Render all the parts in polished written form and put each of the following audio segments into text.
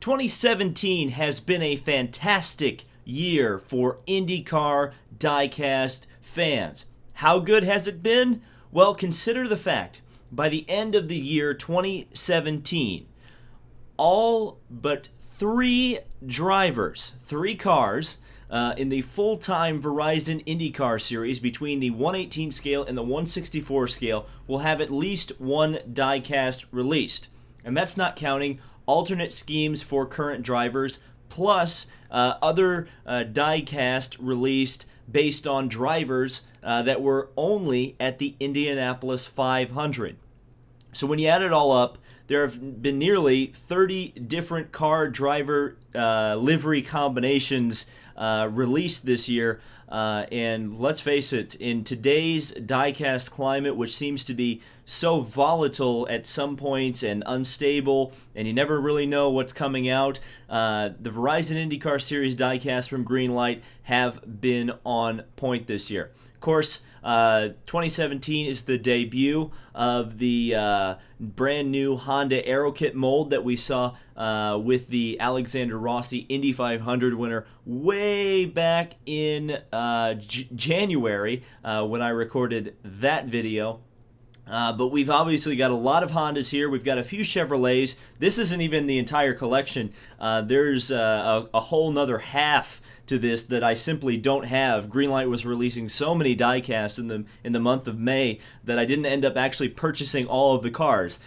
2017 has been a fantastic year for IndyCar Diecast fans. How good has it been? Well, consider the fact, by the end of the year 2017, all but 3 drivers, 3 cars, in the full-time Verizon IndyCar Series between the 118 scale and the 164 scale will have at least one diecast released. And that's not counting alternate schemes for current drivers, plus other diecast released based on drivers that were only at the Indianapolis 500. So when you add it all up, there have been nearly 30 different car driver livery combinations released this year. And let's face it, in today's diecast climate, which seems to be so volatile at some points and unstable, and you never really know what's coming out, the Verizon IndyCar Series diecast from Greenlight have been on point this year. Of course, 2017 is the debut of the brand new Honda Aero Kit mold that we saw with the Alexander Rossi Indy 500 winner way back in January when I recorded that video. But we've obviously got a lot of Hondas here. We've got a few Chevrolets. This isn't even the entire collection. There's a whole nother half to this that I simply don't have. Greenlight was releasing so many diecasts in the month of May that I didn't end up actually purchasing all of the cars.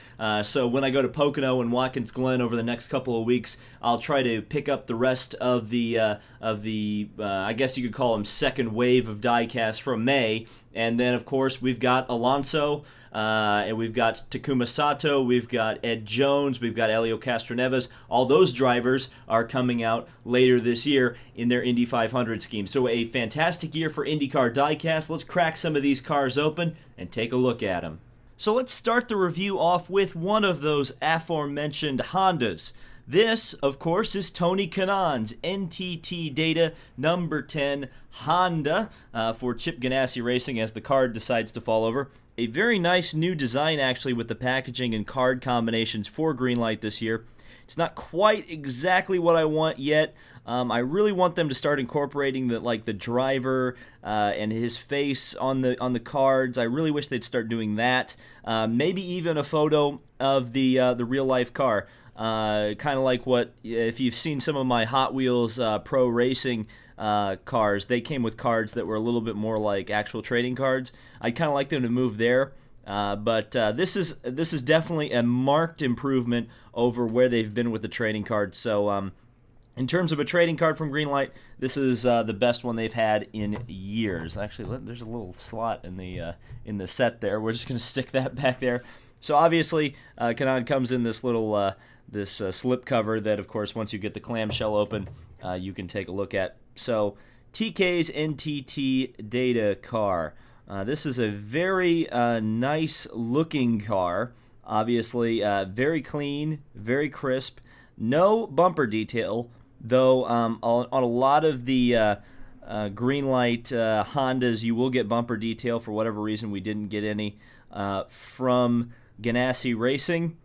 So when I go to Pocono and Watkins Glen over the next couple of weeks, I'll try to pick up the rest of the I guess you could call them second wave of diecasts from May. And then of course we've got Alonso. And we've got Takuma Sato, we've got Ed Jones, we've got Helio Castroneves. All those drivers are coming out later this year in their Indy 500 scheme. So a fantastic year for IndyCar diecast. Let's crack some of these cars open and take a look at them. So let's start the review off with one of those aforementioned Hondas. This, of course, is Tony Kanaan's NTT Data number 10 Honda for Chip Ganassi Racing as the card decides to fall over. A very nice new design, actually, with the packaging and card combinations for Greenlight this year. It's not quite exactly what I want yet. I really want them to start incorporating the driver and his face on the cards. I really wish they'd start doing that. Maybe even a photo of the real life car. Kind of like what, if you've seen some of my Hot Wheels Pro Racing cars, they came with cards that were a little bit more like actual trading cards. I'd kind of like them to move there, but this is definitely a marked improvement over where they've been with the trading cards. So in terms of a trading card from Greenlight, this is the best one they've had in years. Actually, there's a little slot in the set there. We're just going to stick that back there. So obviously, Kanaan comes in this little slip cover that, of course, once you get the clamshell open, you can take a look at. So TK's NTT Data car. This is a very nice looking car. Obviously, very clean, very crisp. No bumper detail, though on a lot of the Greenlight Hondas, you will get bumper detail. For whatever reason, we didn't get any from Ganassi Racing.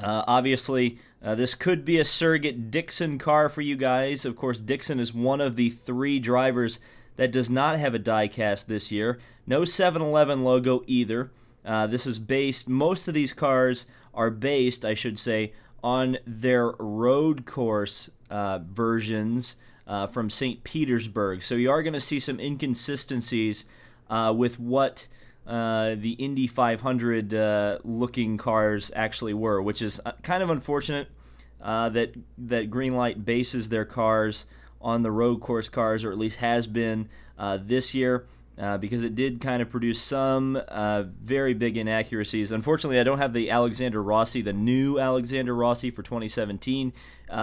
Obviously, this could be a surrogate Dixon car for you guys. Of course, Dixon is one of the 3 drivers that does not have a diecast this year. No 7-Eleven logo either. This is based, most of these cars are based, I should say, on their road course versions from St. Petersburg. So you are going to see some inconsistencies with what the Indy 500 looking cars actually were, which is kind of unfortunate that Greenlight bases their cars on the road course cars, or at least has been this year, because it did kind of produce some very big inaccuracies. Unfortunately, I don't have the Alexander Rossi, the new Alexander Rossi for 2017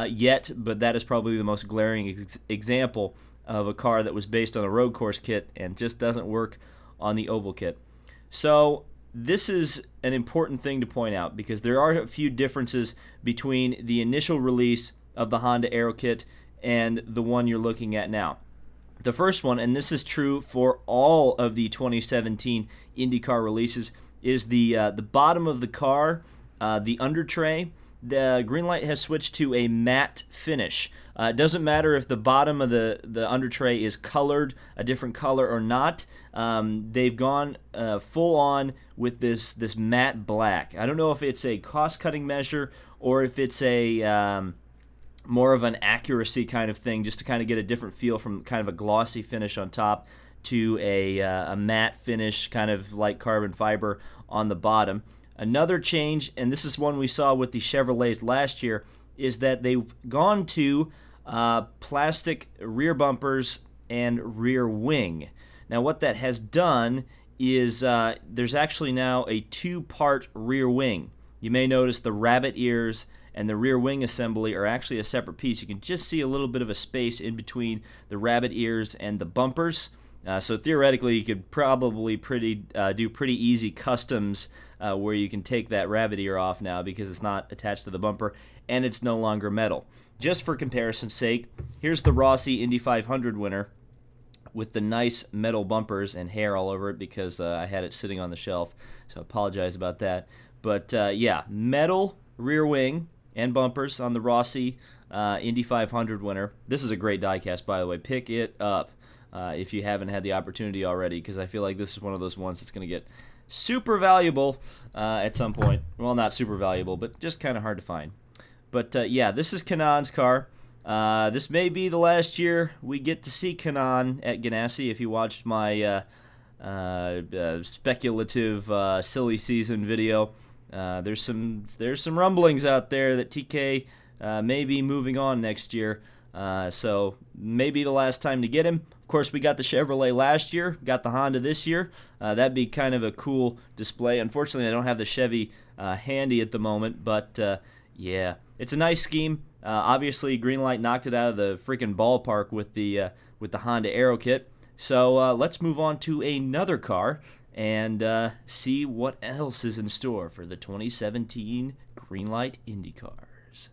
yet, but that is probably the most glaring example of a car that was based on a road course kit and just doesn't work on the oval kit. So this is an important thing to point out because there are a few differences between the initial release of the Honda Aero Kit and the one you're looking at now. The first one, and this is true for all of the 2017 IndyCar releases, is the bottom of the car, the under tray, the Greenlight has switched to a matte finish. It doesn't matter if the bottom of the under tray is colored a different color or not. They've gone full on with this matte black. I don't know if it's a cost-cutting measure or if it's a more of an accuracy kind of thing, just to kind of get a different feel from kind of a glossy finish on top to a matte finish, kind of like carbon fiber on the bottom. Another change, and this is one we saw with the Chevrolets last year, is that they've gone to plastic rear bumpers and rear wing. Now what that has done is there's actually now a two-part rear wing. You may notice the rabbit ears and the rear wing assembly are actually a separate piece. You can just see a little bit of a space in between the rabbit ears and the bumpers. So theoretically, you could probably do pretty easy customs where you can take that rabbit ear off now because it's not attached to the bumper and it's no longer metal. Just for comparison's sake, here's the Rossi Indy 500 winner with the nice metal bumpers and hair all over it because I had it sitting on the shelf, so I apologize about that. But yeah, metal rear wing and bumpers on the Rossi Indy 500 winner. This is a great diecast, by the way. Pick it up if you haven't had the opportunity already, because I feel like this is one of those ones that's going to get super valuable at some point. Well, not super valuable, but just kind of hard to find. But yeah, this is Kanaan's car. This may be the last year we get to see Kanaan at Ganassi. If you watched my speculative silly season video, there's some rumblings out there that TK may be moving on next year. So maybe the last time to get him. Of course, we got the Chevrolet last year, got the Honda this year. That'd be kind of a cool display. Unfortunately, I don't have the Chevy handy at the moment, but yeah, it's a nice scheme. Obviously, Greenlight knocked it out of the freaking ballpark with the Honda Aero kit. So let's move on to another car and see what else is in store for the 2017 Greenlight IndyCars.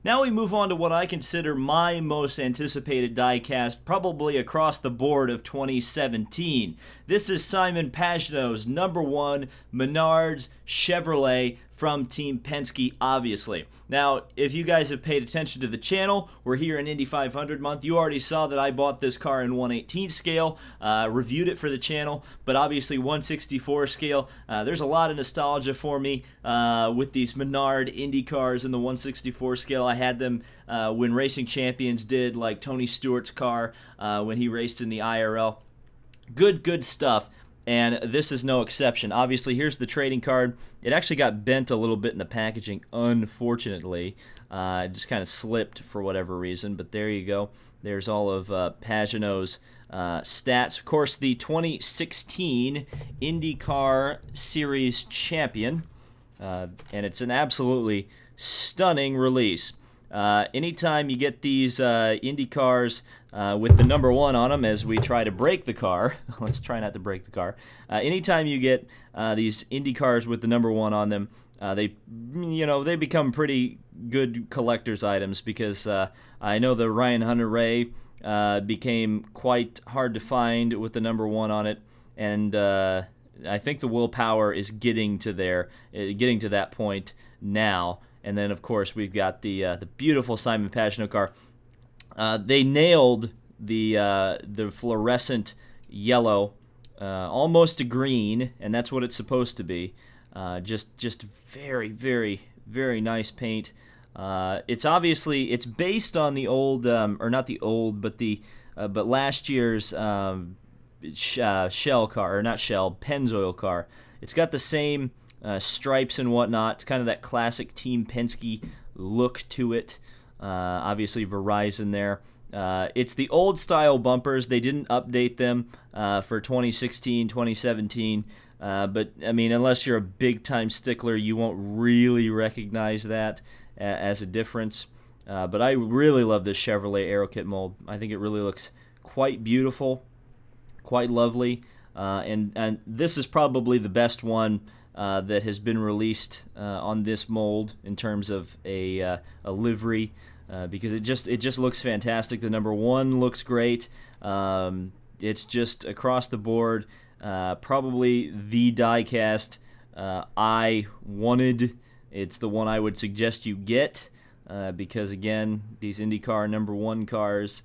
Now we move on to what I consider my most anticipated diecast, probably across the board of 2017. This is Simon Pagenaud's #1 Menards Chevrolet from Team Penske, obviously. Now, if you guys have paid attention to the channel, we're here in Indy 500 month. You already saw that I bought this car in 1/18 scale, reviewed it for the channel, but obviously 1/64 scale. There's a lot of nostalgia for me with these Menard Indy cars in the 1/64 scale. I had them when Racing Champions did, like Tony Stewart's car when he raced in the IRL. Good stuff. And this is no exception. Obviously, here's the trading card. It actually got bent a little bit in the packaging, unfortunately. It just kind of slipped for whatever reason, but there you go. There's all of Pagenaud's stats. Of course, the 2016 IndyCar Series champion, and it's an absolutely stunning release. Anytime you get these Indy cars with the '1 on them, as we try to break the car, let's try not to break the car. Anytime you get these Indy cars with the '1 on them, they become pretty good collector's items because I know the Ryan Hunter-Reay became quite hard to find with the '1 on it, and I think the willpower is getting to that point now. And then, of course, we've got the beautiful Simon Pagenaud car. They nailed the fluorescent yellow almost to green, and that's what it's supposed to be. Just very, very, very nice paint. It's based on the old, or not the old, but last year's Shell car, or not Shell, Pennzoil car. It's got the same stripes and whatnot. It's kind of that classic Team Penske look to it. Obviously Verizon there. It's the old style bumpers. They didn't update them for 2016, 2017. But I mean, unless you're a big time stickler, you won't really recognize that as a difference. But I really love this Chevrolet Aero kit mold. I think it really looks quite beautiful, quite lovely. And this is probably the best one that has been released on this mold in terms of a livery, because it just looks fantastic. The '1 looks great. It's just across the board, probably the diecast I wanted It's the one I would suggest you get because, again, these IndyCar #1 cars,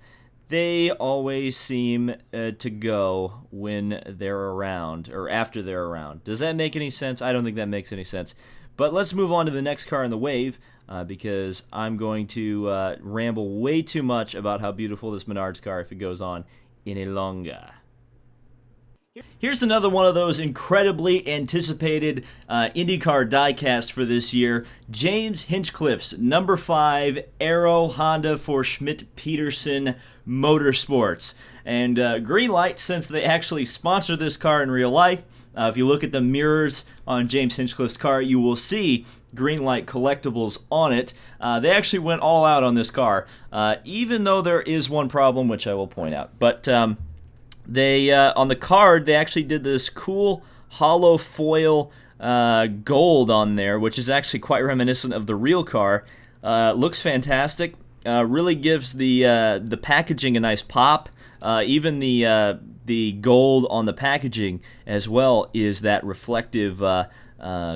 they always seem to go when they're around or after they're around. Does that make any sense? I don't think that makes any sense. But let's move on to the next car in the wave because I'm going to ramble way too much about how beautiful this Menards car if it goes on any longer. Here's another one of those incredibly anticipated IndyCar diecast for this year. James Hinchcliffe's #5 Aero Honda for Schmidt-Peterson Motorsports. And Greenlight, since they actually sponsor this car in real life, if you look at the mirrors on James Hinchcliffe's car, you will see Greenlight Collectibles on it. They actually went all out on this car, even though there is one problem, which I will point out. But they on the card, they actually did this cool hollow foil gold on there, which is actually quite reminiscent of the real car. Looks fantastic. Really gives the packaging a nice pop. Even the gold on the packaging as well is that reflective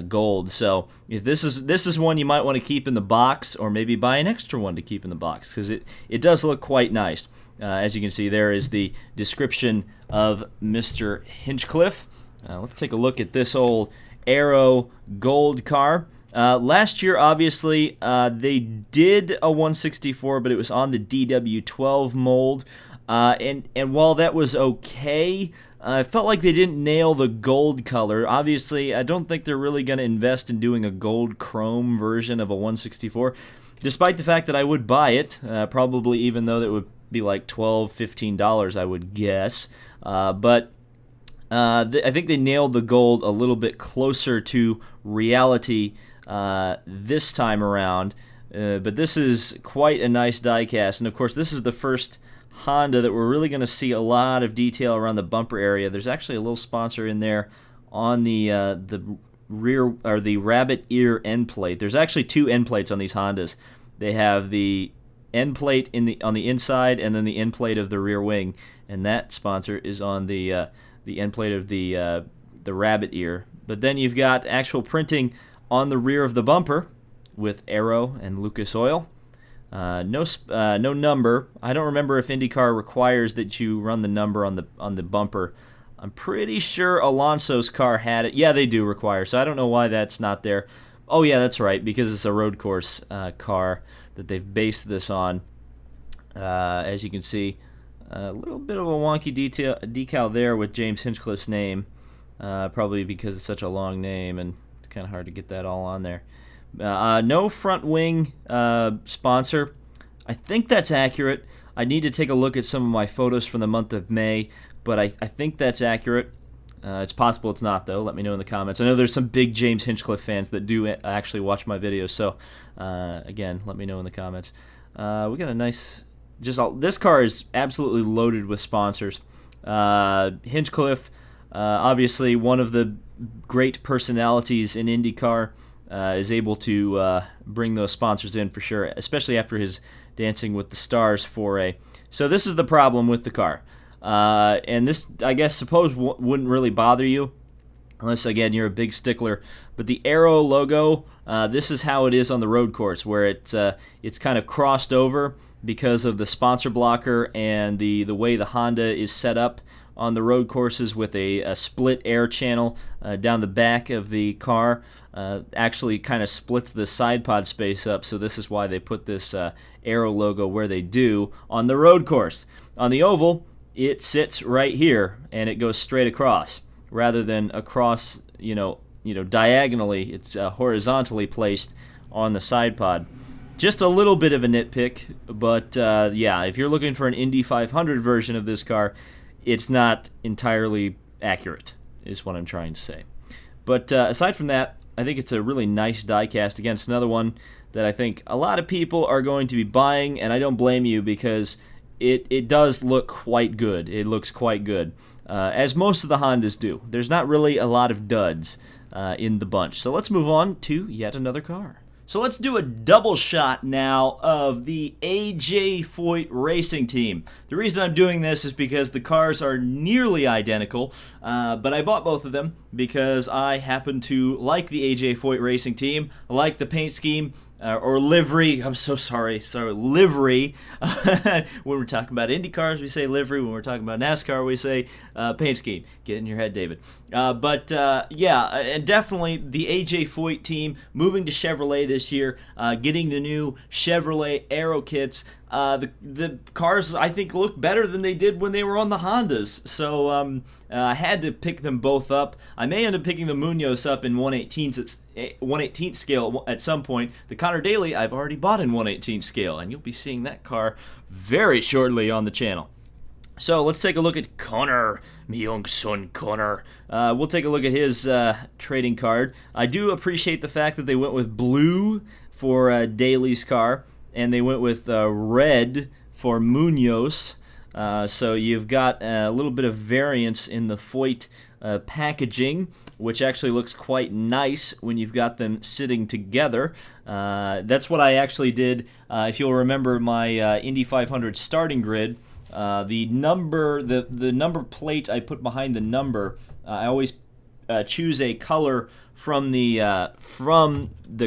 gold. So if this is one you might want to keep in the box, or maybe buy an extra one to keep in the box because it does look quite nice. As you can see, there is the description of Mr. Hinchcliffe. Let's take a look at this old Aero gold car. Last year, obviously, they did a 164, but it was on the DW12 mold. And while that was okay, I felt like they didn't nail the gold color. Obviously, I don't think they're really going to invest in doing a gold chrome version of a 164, despite the fact that I would buy it, probably even though that would be like $12, $15, I would guess. But I think they nailed the gold a little bit closer to reality this time around. But this is quite a nice diecast. And, of course, this is the first Honda that we're really going to see a lot of detail around the bumper area. There's actually a little sponsor in there on the rear, or the rabbit ear end plate. There's actually two end plates on these Hondas. They have the end plate on the inside, and then the end plate of the rear wing, and that sponsor is on the end plate of the rabbit ear. But then you've got actual printing on the rear of the bumper with Aero and Lucas Oil. No number. I don't remember if IndyCar requires that you run the number on the bumper. I'm pretty sure Alonso's car had it. Yeah, they do require, so I don't know why that's not there. Oh yeah, that's right, because it's a road course car that they've based this on. As you can see, a little bit of a wonky decal there with James Hinchcliffe's name, probably because it's such a long name and it's kind of hard to get that all on there. No front wing sponsor. I think that's accurate. I need to take a look at some of my photos from the month of May, but I think that's accurate. It's possible it's not, though. Let me know in the comments. I know there's some big James Hinchcliffe fans that do actually watch my videos, so again, let me know in the comments. We got a nice... this car is absolutely loaded with sponsors. Hinchcliffe, obviously one of the great personalities in IndyCar, is able to bring those sponsors in for sure, especially after his Dancing with the Stars foray. So this is the problem with the car. And this, I guess, wouldn't really bother you, unless, again, you're a big stickler. But the Aero logo, this is how it is on the road course, where it's kind of crossed over because of the sponsor blocker and the way the Honda is set up on the road courses with a split air channel down the back of the car. Actually kind of splits the side pod space up, so this is why they put this Aero logo where they do on the road course. On the oval, it sits right here, and it goes straight across, rather than across, diagonally. It's horizontally placed on the side pod. Just a little bit of a nitpick, but yeah, if you're looking for an Indy 500 version of this car, it's not entirely accurate, is what I'm trying to say. But aside from that, I think it's a really nice diecast. Again, it's another one that I think a lot of people are going to be buying, and I don't blame you because it does look quite good. It looks quite good, as most of the Hondas do. There's not really a lot of duds in the bunch. So let's move on to yet another car. So let's do a double shot now of the AJ Foyt Racing team. The reason I'm doing this is because the cars are nearly identical, but I bought both of them because I happen to like the AJ Foyt Racing team. I like the paint scheme. Or livery. I'm so sorry. Sorry, livery. When we're talking about IndyCars, we say livery. When we're talking about NASCAR, we say paint scheme. Get in your head, David. Yeah, and definitely the AJ Foyt team moving to Chevrolet this year, getting the new Chevrolet aero kits. The cars, I think, look better than they did when they were on the Hondas. So I had to pick them both up. I may end up picking the Munoz up in 1/18th scale at some point. The Conor Daly, I've already bought in 1/18th scale, and you'll be seeing that car very shortly on the channel. So let's take a look at Conor, my young son Conor. We'll take a look at his trading card. I do appreciate the fact that they went with blue for Daly's car, and they went with red for Munoz. So you've got a little bit of variance in the Foyt packaging, which actually looks quite nice when you've got them sitting together. That's what I actually did. If you'll remember my Indy 500 starting grid, the number plate I put behind the number, I always choose a color from the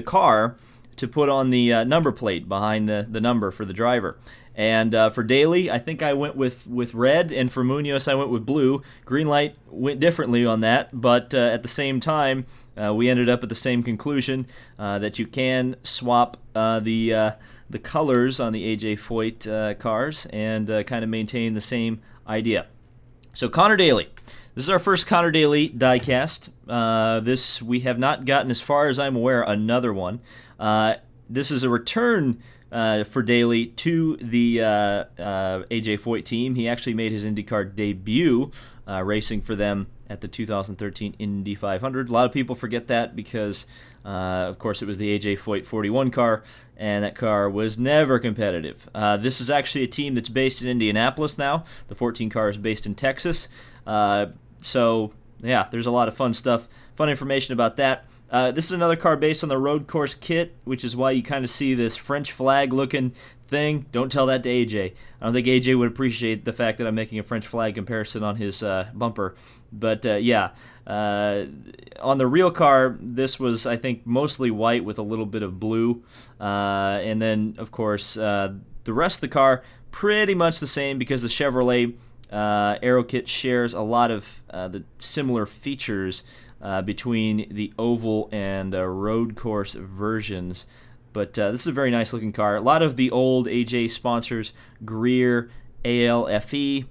car to put on the number plate behind the number for the driver. And for Daly, I think I went with red, and for Munoz, I went with blue. Greenlight went differently on that, but at the same time, we ended up at the same conclusion that you can swap the colors on the AJ Foyt cars and kind of maintain the same idea. So Conor Daly. This is our first Conor Daly diecast. This we have not gotten, as far as I'm aware, another one. This is a return for Daly to the AJ Foyt team. He actually made his IndyCar debut racing for them at the 2013 Indy 500. A lot of people forget that because, of course, it was the AJ Foyt 41 car, and that car was never competitive. This is actually a team that's based in Indianapolis now. The 14 car is based in Texas. So, yeah, there's a lot of fun stuff, fun information about that. This is another car based on the road course kit, which is why you kind of see this French flag looking thing. Don't tell that to AJ. I don't think AJ would appreciate the fact that I'm making a French flag comparison on his bumper. But yeah, on the real car, this was, I think, mostly white with a little bit of blue. And then, of course, the rest of the car, pretty much the same because the Chevrolet aero kit shares a lot of the similar features between the oval and road course versions. But this is a very nice looking car. A lot of the old AJ sponsors, Greer, ALFE,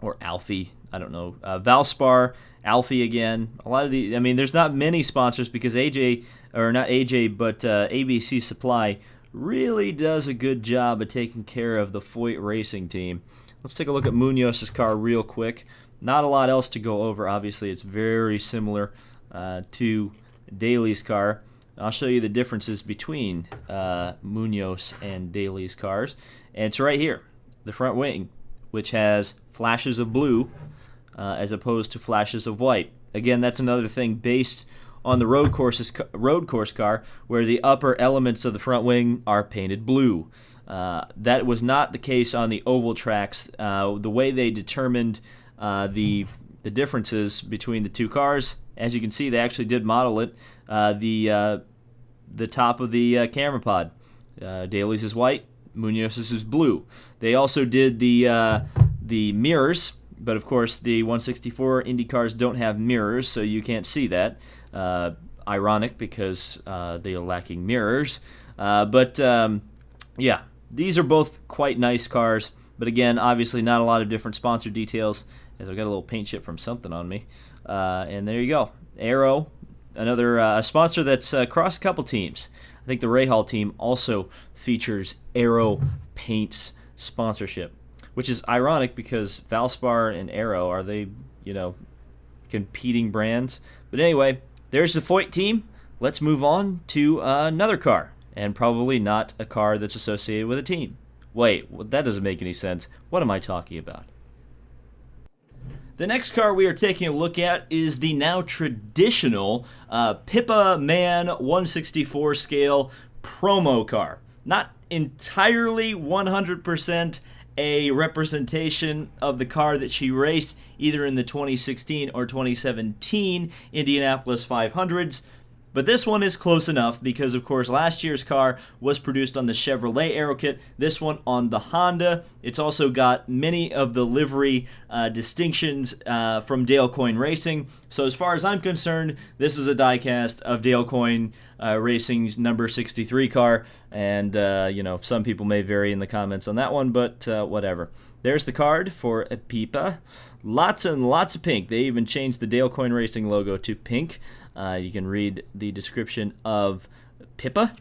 or Alfie, I don't know, Valspar, Alfie again. A lot of the, I mean, there's not many sponsors because AJ, or not AJ, but ABC Supply really does a good job of taking care of the Foyt Racing team. Let's take a look at Munoz's car real quick. Not a lot else to go over. Obviously, it's very similar to Daly's car. I'll show you the differences between Munoz and Daly's cars. And it's right here, the front wing, which has flashes of blue as opposed to flashes of white. Again, that's another thing based on the road course car, where the upper elements of the front wing are painted blue. That was not the case on the oval tracks. The way they determined the differences between the two cars, as you can see, they actually did model it. The top of the camera pod, Daly's is white, Munoz's is blue. They also did the mirrors, but of course the 164 Indy cars don't have mirrors, so you can't see that. Ironic because they are lacking mirrors. Yeah, these are both quite nice cars, but again, obviously not a lot of different sponsor details, as I've got a little paint chip from something on me. And there you go. Aero, another sponsor that's crossed a couple teams. I think the Rahal team also features aero paints sponsorship, which is ironic because Valspar and Aero, are they, competing brands? But anyway, there's the Foyt team. Let's move on to another car, and probably not a car that's associated with a team. Wait, well, that doesn't make any sense. What am I talking about? The next car we are taking a look at is the now traditional Pippa Mann 164 scale promo car. Not entirely 100% a representation of the car that she raced either in the 2016 or 2017 Indianapolis 500s. But this one is close enough because, of course, last year's car was produced on the Chevrolet aero kit, this one on the Honda. It's also got many of the livery distinctions from Coyne Racing. So as far as I'm concerned, this is a diecast of Coyne Racing's number 63 car. And, some people may vary in the comments on that one, but whatever. There's the card for Pippa. Lots and lots of pink. They even changed the Coyne Racing logo to pink. You can read the description of Pippa.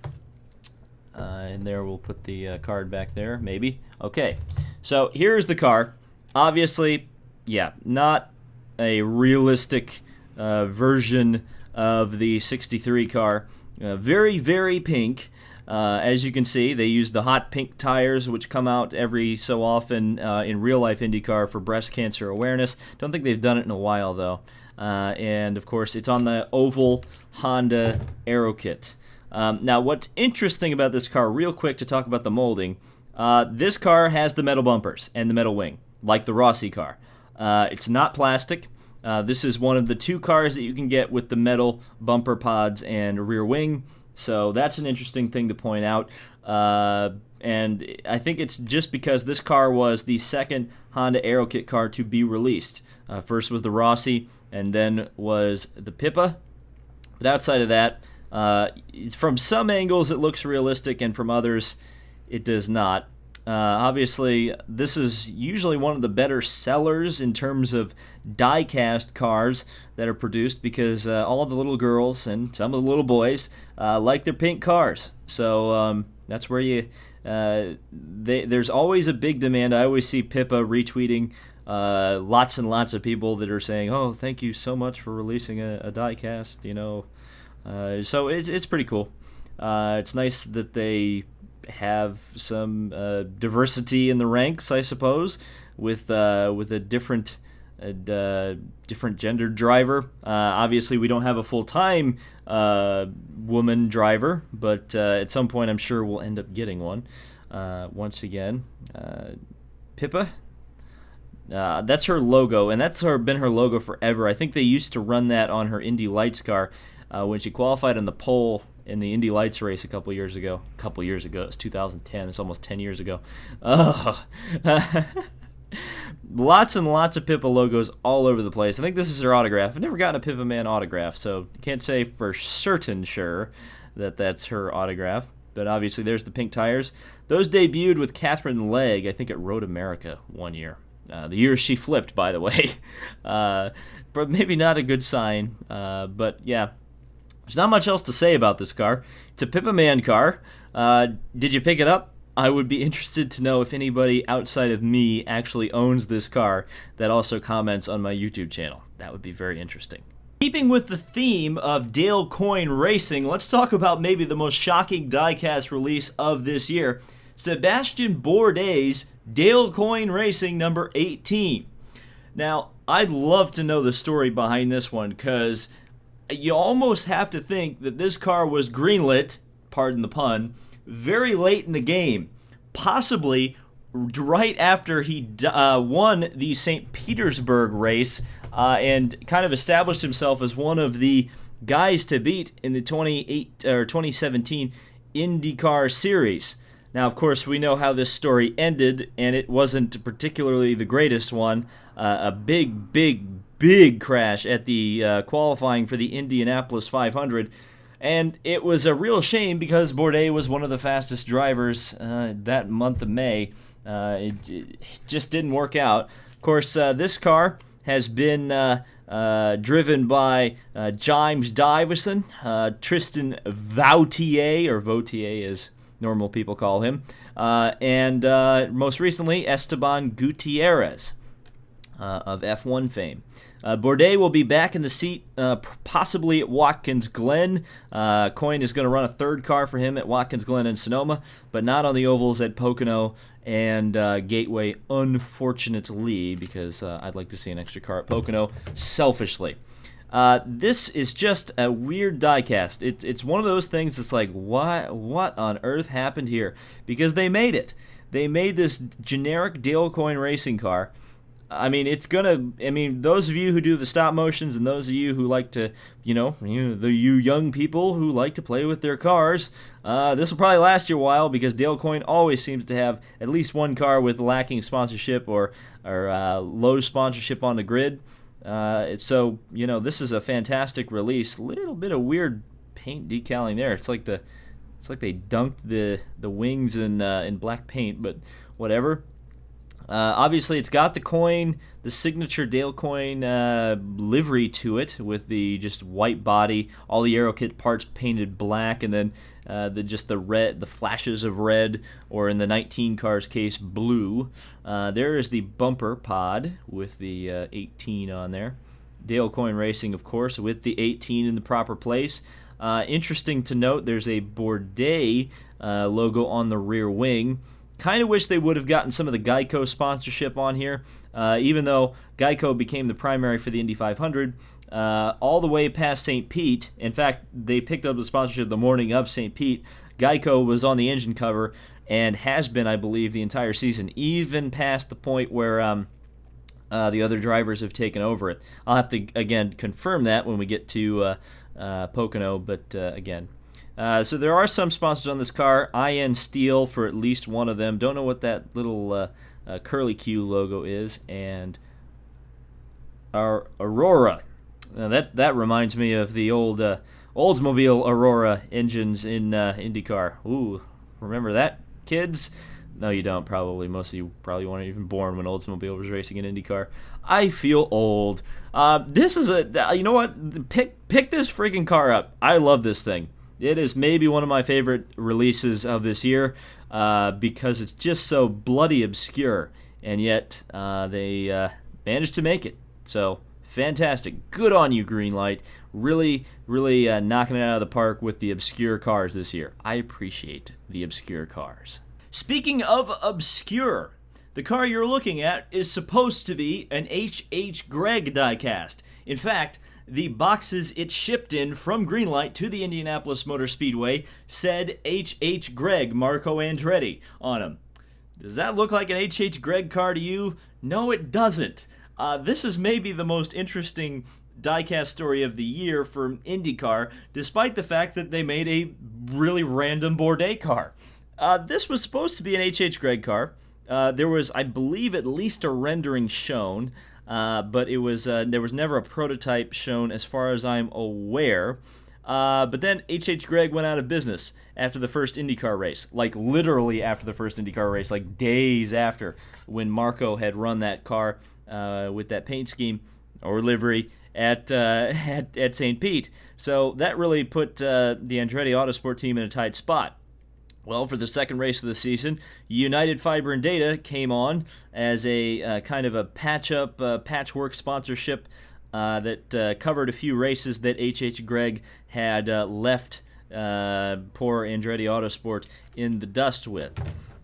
And there we'll put the card back there, maybe. Okay, so here's the car. Obviously, yeah, not a realistic version of the 63 car. Very, very pink. As you can see, they use the hot pink tires, which come out every so often in real-life IndyCar for breast cancer awareness. Don't think they've done it in a while, though. And, of course, it's on the oval Honda aero kit. Now, what's interesting about this car, real quick to talk about the molding, this car has the metal bumpers and the metal wing, like the Rossi car. It's not plastic. This is one of the two cars that you can get with the metal bumper pods and rear wing. So that's an interesting thing to point out. And I think it's just because this car was the second Honda aero kit car to be released. First was the Rossi, and then was the Pippa. But outside of that, from some angles it looks realistic, and from others it does not. Obviously, this is usually one of the better sellers in terms of die-cast cars that are produced because all the little girls and some of the little boys like their pink cars. So that's where there's always a big demand. I always see Pippa retweeting lots and lots of people that are saying, "Oh, thank you so much for releasing a die-cast," So it's pretty cool. It's nice that they have some diversity in the ranks, I suppose, with a different gendered driver. Obviously, we don't have a full-time woman driver, but at some point, I'm sure we'll end up getting one. Once again, Pippa. That's her logo, and that's been her logo forever. I think they used to run that on her Indy Lights car when she qualified on the pole in the Indy Lights race a couple years ago. It's 2010. It's almost 10 years ago. Oh. Lots and lots of Pippa logos all over the place. I think this is her autograph. I've never gotten a Pippa Man autograph, so can't say for certain sure that that's her autograph. But obviously there's the pink tires. Those debuted with Catherine Legg, I think, at Road America one year. The year she flipped, by the way. But maybe not a good sign. But yeah, there's not much else to say about this car. It's a Pippa Man car. Did you pick it up? I would be interested to know if anybody outside of me actually owns this car that also comments on my YouTube channel. That would be very interesting. Keeping with the theme of Coyne Racing, let's talk about maybe the most shocking diecast release of this year. Sebastien Bourdais' Coyne Racing number 18. Now, I'd love to know the story behind this one, because you almost have to think that this car was greenlit, pardon the pun, very late in the game, possibly right after he won the St. Petersburg race and kind of established himself as one of the guys to beat in the 2017 IndyCar Series. Now, of course, we know how this story ended, and it wasn't particularly the greatest one. A big crash at the qualifying for the Indianapolis 500. And it was a real shame because Bourdais was one of the fastest drivers that month of May. It just didn't work out. Of course, this car has been driven by James Davison, Tristan Vautier, or Vautier as normal people call him, and most recently Esteban Gutierrez of F1 fame. Bourdais will be back in the seat, possibly at Watkins Glen. Coyne is going to run a third car for him at Watkins Glen and Sonoma, but not on the ovals at Pocono and Gateway, unfortunately, because I'd like to see an extra car at Pocono, selfishly. This is just a weird diecast. It's one of those things that's like, what on earth happened here? Because they made it. They made this generic Dale Coyne racing car. I mean, those of you who do the stop motions and those of you who like to, you young people who like to play with their cars, this will probably last you a while because Dale Coyne always seems to have at least one car with lacking sponsorship or low sponsorship on the grid. So, this is a fantastic release. Little bit of weird paint decaling there. It's like they dunked the wings in black paint, but whatever. Obviously, it's got the signature Dale Coyne livery to it with the just white body, all the aero kit parts painted black, and then the flashes of red, or in the 19 cars case, blue. There is the bumper pod with the 18 on there. Dale Coyne Racing, of course, with the 18 in the proper place. Interesting to note, there's a Bourdais logo on the rear wing. Kind of wish they would have gotten some of the Geico sponsorship on here, even though Geico became the primary for the Indy 500 all the way past St. Pete. In fact, they picked up the sponsorship the morning of St. Pete. Geico was on the engine cover and has been, I believe, the entire season, even past the point where the other drivers have taken over it. I'll have to, again, confirm that when we get to Pocono, but again. So there are some sponsors on this car. IN Steel for at least one of them. Don't know what that little curly Q logo is. And our Aurora. Now that reminds me of the old Oldsmobile Aurora engines in IndyCar. Ooh, remember that, kids? No, you don't, probably. Most of you probably weren't even born when Oldsmobile was racing in IndyCar. I feel old. This is you know what? Pick this freaking car up. I love this thing. It is maybe one of my favorite releases of this year because it's just so bloody obscure, and yet they managed to make it. So, fantastic. Good on you, Greenlight. Really, really knocking it out of the park with the obscure cars this year. I appreciate the obscure cars. Speaking of obscure, the car you're looking at is supposed to be an H.H. Gregg diecast. In fact, the boxes it shipped in from Greenlight to the Indianapolis Motor Speedway said H.H. Gregg Marco Andretti on them. Does that look like an H.H. Gregg car to you? No, it doesn't. This is maybe the most interesting diecast story of the year for IndyCar, despite the fact that they made a really random Bourdais car. This was supposed to be an H.H. Gregg car. There was, I believe, at least a rendering shown. But there was never a prototype shown as far as I'm aware. But then H.H. Gregg went out of business after the first IndyCar race. Like literally after the first IndyCar race, like days after, when Marco had run that car with that paint scheme or livery at St. Pete. So that really put the Andretti Autosport team in a tight spot. Well, for the second race of the season, United Fiber and Data came on as a kind of a patchwork sponsorship that covered a few races that H.H. Gregg had left poor Andretti Autosport in the dust with.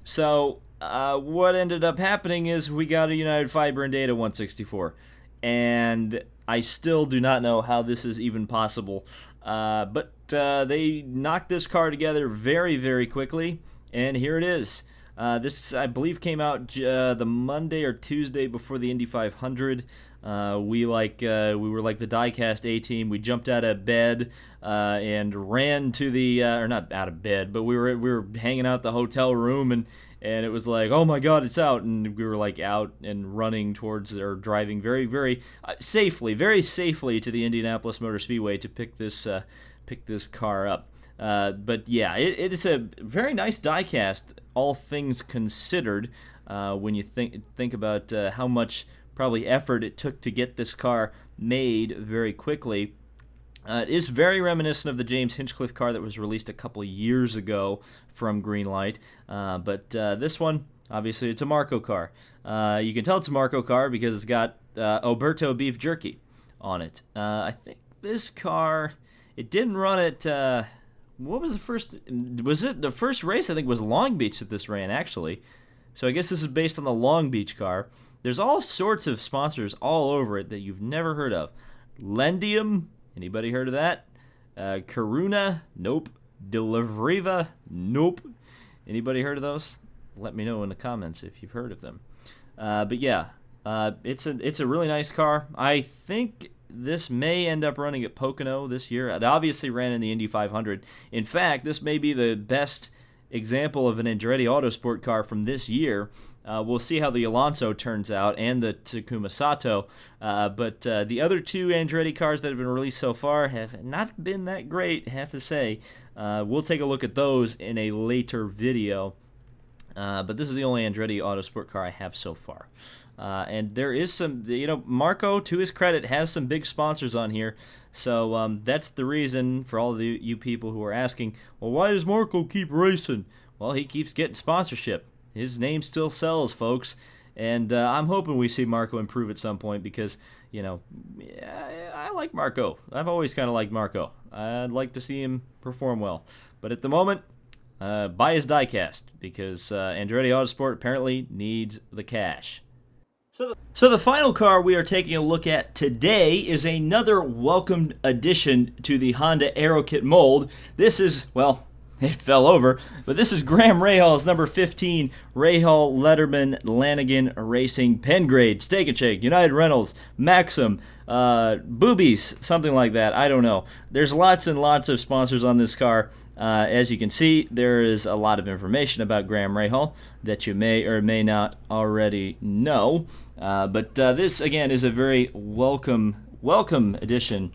So what ended up happening is we got a United Fiber and Data 164, and I still do not know how this is even possible. But they knocked this car together very, very quickly, and here it is. This, I believe, came out the Monday or Tuesday before the Indy 500. We were like the Diecast A-team. We jumped out of bed and ran to the or not out of bed, but we were hanging out the hotel room, and it was like, oh my God, it's out, and we were like out and running towards or driving very, very safely to the Indianapolis Motor Speedway to pick this car up. But yeah, it is a very nice diecast, all things considered. When you think about how much probably effort it took to get this car made very quickly. It is very reminiscent of the James Hinchcliffe car that was released a couple years ago from Greenlight. But this one, obviously, it's a Marco car. You can tell it's a Marco car because it's got Oberto beef jerky on it. I think this car, it didn't run at, what was the first, was it the first race? I think was Long Beach that this ran, actually. So I guess this is based on the Long Beach car. There's all sorts of sponsors all over it that you've never heard of. Lendium, anybody heard of that? Karuna, nope. Delivriva, nope. Anybody heard of those? Let me know in the comments if you've heard of them. But yeah, it's a really nice car. I think this may end up running at Pocono this year. It obviously ran in the Indy 500. In fact, this may be the best example of an Andretti Autosport car from this year. We'll see how the Alonso turns out and the Takuma Sato. But the other two Andretti cars that have been released so far have not been that great, I have to say. We'll take a look at those in a later video. But this is the only Andretti Autosport car I have so far. And there is some, Marco, to his credit, has some big sponsors on here. So that's the reason for all of you people who are asking, well, why does Marco keep racing? Well, he keeps getting sponsorship. His name still sells, folks. And I'm hoping we see Marco improve at some point because, I like Marco. I've always kind of liked Marco. I'd like to see him perform well. But at the moment, buy his diecast because Andretti Autosport apparently needs the cash. So the final car we are taking a look at today is another welcomed addition to the Honda Aero Kit mold. This is, well, it fell over, but this is Graham Rahal's number 15 Rahal Letterman Lanigan Racing PennGrade Steak and Shake United Rentals Maxim Boobies, something like that. I don't know. There's lots and lots of sponsors on this car. As you can see, there is a lot of information about Graham Rahal that you may or may not already know. But this, again, is a very welcome addition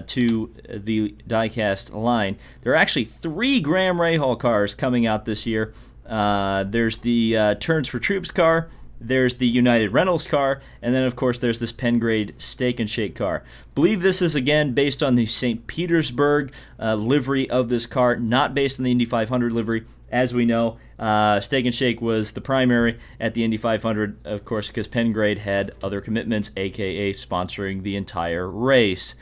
to the diecast line. There are actually 3 Graham Rahal cars coming out this year. There's the Turns for Troops car, there's the United Rentals car, and then, of course, there's this PennGrade Steak and Shake car. Believe this is, again, based on the St. Petersburg livery of this car, not based on the Indy 500 livery. As we know, Steak and Shake was the primary at the Indy 500, of course, because PennGrade had other commitments, a.k.a. sponsoring the entire race.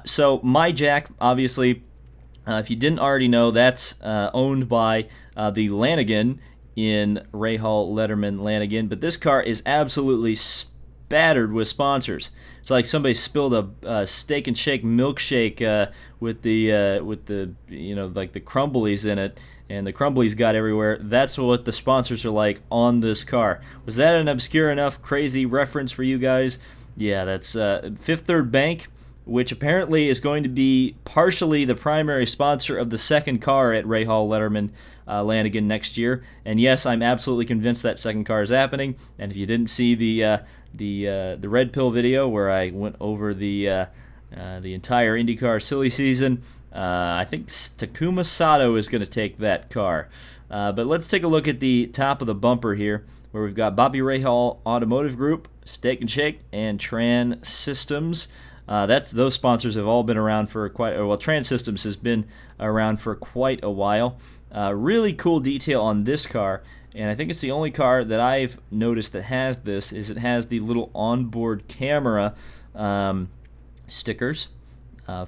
So My Jack, obviously, if you didn't already know, that's owned by the Lanigan in Rahal Letterman Lanigan, but this car is absolutely spattered with sponsors. It's like somebody spilled a Steak and Shake milkshake with the like the crumblies in it, and the crumblies got everywhere. That's what the sponsors are like on this car. Was that an obscure enough, crazy reference for you guys? Yeah, that's Fifth Third Bank, which apparently is going to be partially the primary sponsor of the second car at Rahal Letterman Lanigan next year. And yes, I'm absolutely convinced that second car is happening. And if you didn't see the Red Pill video where I went over the entire IndyCar silly season, I think Takuma Sato is going to take that car. But let's take a look at the top of the bumper here, where we've got Bobby Rahal Automotive Group, Steak and Shake, and Tran Systems. Those sponsors have all been around for Tran Systems has been around for quite a while. Really cool detail on this car, and I think it's the only car that I've noticed that has this, is it has the little onboard camera stickers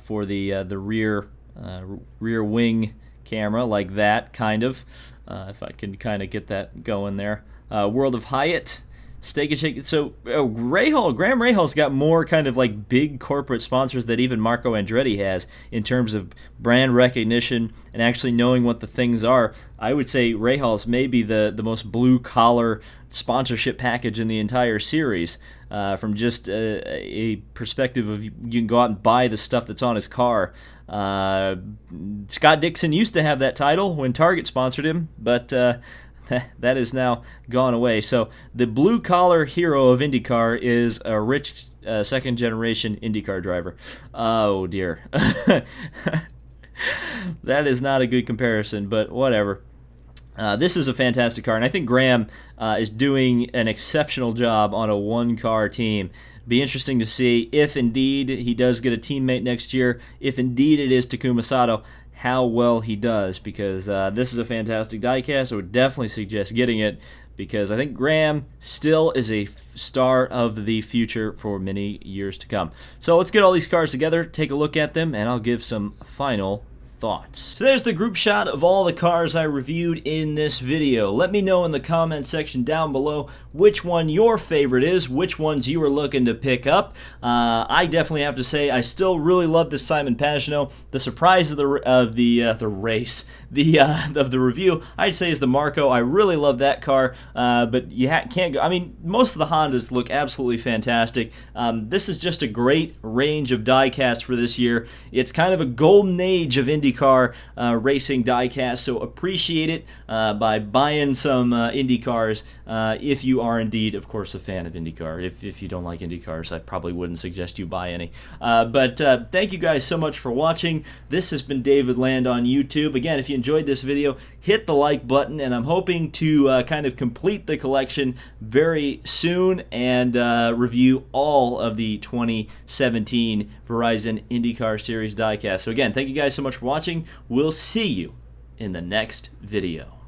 for the rear wing camera, like that, kind of. If I can kind of get that going there. World of Hyatt, Steak and Shake. So Graham Rahal's got more kind of like big corporate sponsors that even Marco Andretti has in terms of brand recognition and actually knowing what the things are. I would say Rahal's maybe the most blue collar sponsorship package in the entire series. From just a perspective of you can go out and buy the stuff that's on his car. Scott Dixon used to have that title when Target sponsored him, but that is now gone away. So the blue-collar hero of IndyCar is a rich second-generation IndyCar driver. Oh, dear. That is not a good comparison, but whatever. This is a fantastic car, and I think Graham is doing an exceptional job on a one-car team. Be interesting to see if indeed he does get a teammate next year, if indeed it is Takuma Sato, how well he does, because this is a fantastic diecast. I would definitely suggest getting it, because I think Graham still is a star of the future for many years to come. So let's get all these cars together, take a look at them, and I'll give some final thoughts. So there's the group shot of all the cars I reviewed in this video. Let me know in the comment section down below which one your favorite is, which ones you are looking to pick up. I definitely have to say I still really love this Simon Pagenaud. The surprise of the review, I'd say, is the Marco. I really love that car, but you can't go. I mean, most of the Hondas look absolutely fantastic. This is just a great range of diecast for this year. It's kind of a golden age of IndyCar racing diecast, so appreciate it by buying some IndyCars if you are indeed, of course, a fan of IndyCar. If you don't like IndyCars, I probably wouldn't suggest you buy any. But thank you guys so much for watching. This has been David Land on YouTube. Again, if you enjoyed this video, hit the like button, and I'm hoping to kind of complete the collection very soon and review all of the 2017 Verizon IndyCar Series diecast. So again, thank you guys so much for watching. We'll see you in the next video.